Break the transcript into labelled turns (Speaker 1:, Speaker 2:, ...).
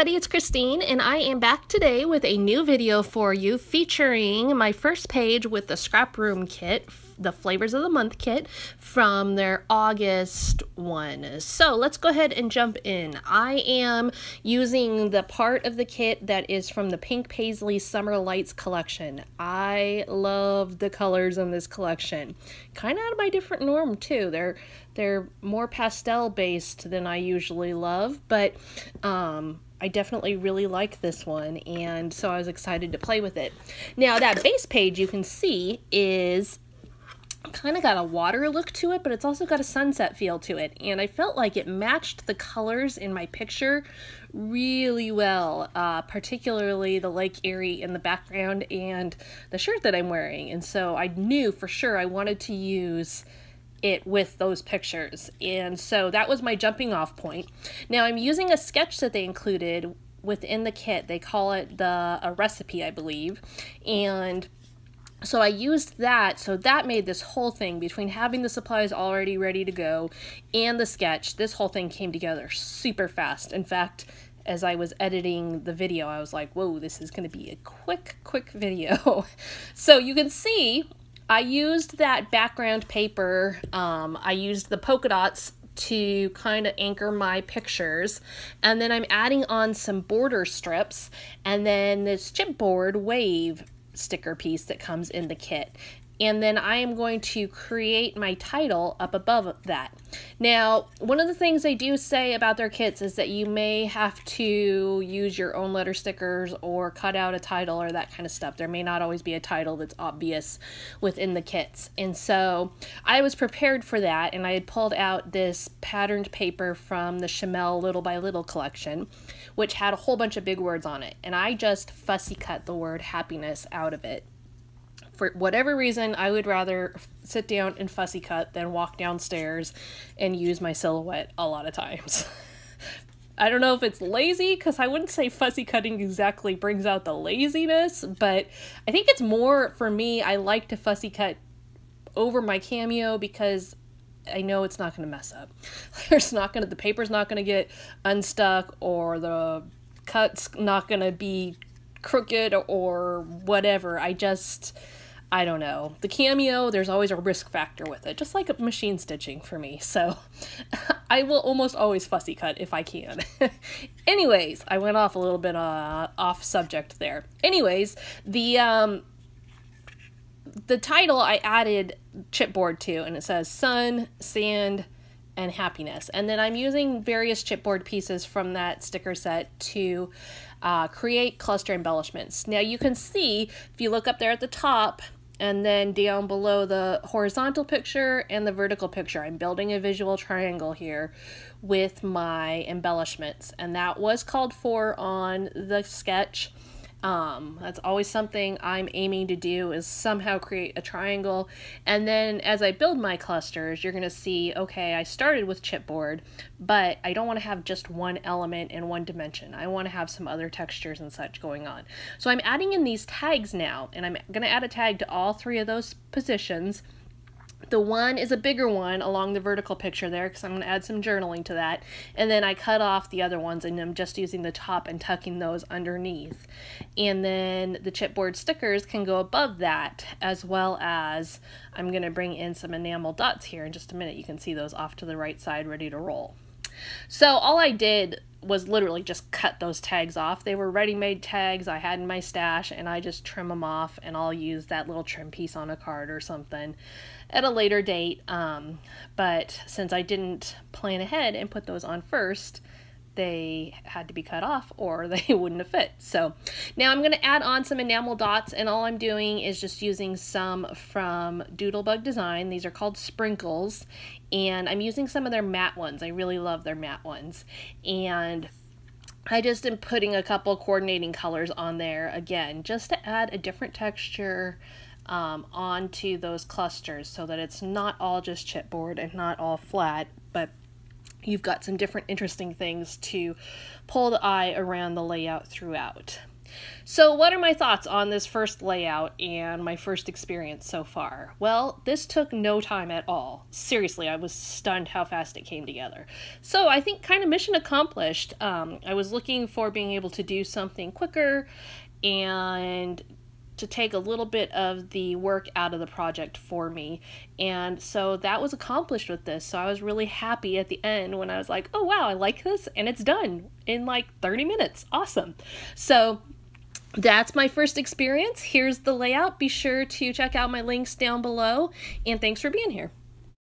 Speaker 1: everybody, it's Christine and I am back today with a new video for you featuring my first page with the ScrapRoom kit, the Flavors of the Month kit from their August one. So let's go ahead and jump in. I am using the part of the kit that is from the Pink Paisley Summer Lights collection. I love the colors in this collection. Kind of out of my different norm too. They're more pastel based than I usually love, but I definitely really like this one, and so I was excited to play with it. Now that base page you can see is kind of got a water look to it, but it's also got a sunset feel to it, and I felt like it matched the colors in my picture really well, particularly the Lake Erie in the background and the shirt that I'm wearing, and so I knew for sure I wanted to use it with those pictures, and so that was my jumping off point. Now I'm using a sketch that they included within the kit. They call it a recipe, I believe, and so I used that, so that made this whole thing, between having the supplies already ready to go and the sketch, this whole thing came together super fast. In fact, as I was editing the video, I was like, whoa, this is going to be a quick video. So you can see I used that background paper. I used the polka dots to kind of anchor my pictures, and then I'm adding on some border strips and then this chipboard wave sticker piece that comes in the kit. And then I am going to create my title up above that. Now, one of the things they do say about their kits is that you may have to use your own letter stickers or cut out a title or that kind of stuff. There may not always be a title that's obvious within the kits. And so I was prepared for that, and I had pulled out this patterned paper from the Chamel Little by Little collection, which had a whole bunch of big words on it. And I just fussy cut the word happiness out of it. For whatever reason, I would rather sit down and fussy cut than walk downstairs and use my silhouette a lot of times. I don't know if it's lazy, because I wouldn't say fussy cutting exactly brings out the laziness, but I think it's more, for me, I like to fussy cut over my cameo because I know it's not going to mess up. The paper's not going to get unstuck, or the cut's not going to be crooked or whatever. I don't know. The cameo, there's always a risk factor with it, just like machine stitching for me. So I will almost always fussy cut if I can. Anyways, I went off a little bit off subject there. Anyways, the title I added chipboard to, and it says sun, sand, and happiness. And then I'm using various chipboard pieces from that sticker set to create cluster embellishments. Now you can see, if you look up there at the top, and then down below the horizontal picture and the vertical picture, I'm building a visual triangle here with my embellishments, and that was called for on the sketch. That's always something I'm aiming to do, is somehow create a triangle. And then as I build my clusters, you're going to see, okay, I started with chipboard, but I don't want to have just one element in one dimension. I want to have some other textures and such going on. So I'm adding in these tags now, and I'm going to add a tag to all three of those positions. The one is a bigger one along the vertical picture there, because I'm going to add some journaling to that. And then I cut off the other ones, and I'm just using the top and tucking those underneath. And then the chipboard stickers can go above that, as well as I'm going to bring in some enamel dots here in just a minute. You can see those off to the right side ready to roll. So all I did was literally just cut those tags off. They were ready-made tags I had in my stash, and I just trim them off, and I'll use that little trim piece on a card or something at a later date. But since I didn't plan ahead and put those on first, they had to be cut off or they wouldn't have fit. So now I'm going to add on some enamel dots, and all I'm doing is just using some from Doodlebug Design. These are called sprinkles, and I'm using some of their matte ones. I really love their matte ones, and I just am putting a couple coordinating colors on there again, just to add a different texture onto those clusters, so that it's not all just chipboard and not all flat, but you've got some different interesting things to pull the eye around the layout throughout. So what are my thoughts on this first layout and my first experience so far? Well, this took no time at all. Seriously, I was stunned how fast it came together. So I think kind of mission accomplished. I was looking for being able to do something quicker and to take a little bit of the work out of the project for me. And so that was accomplished with this. So I was really happy at the end when I was like, oh wow, I like this and it's done in like 30 minutes. Awesome. So that's my first experience. Here's the layout. Be sure to check out my links down below, and thanks for being here.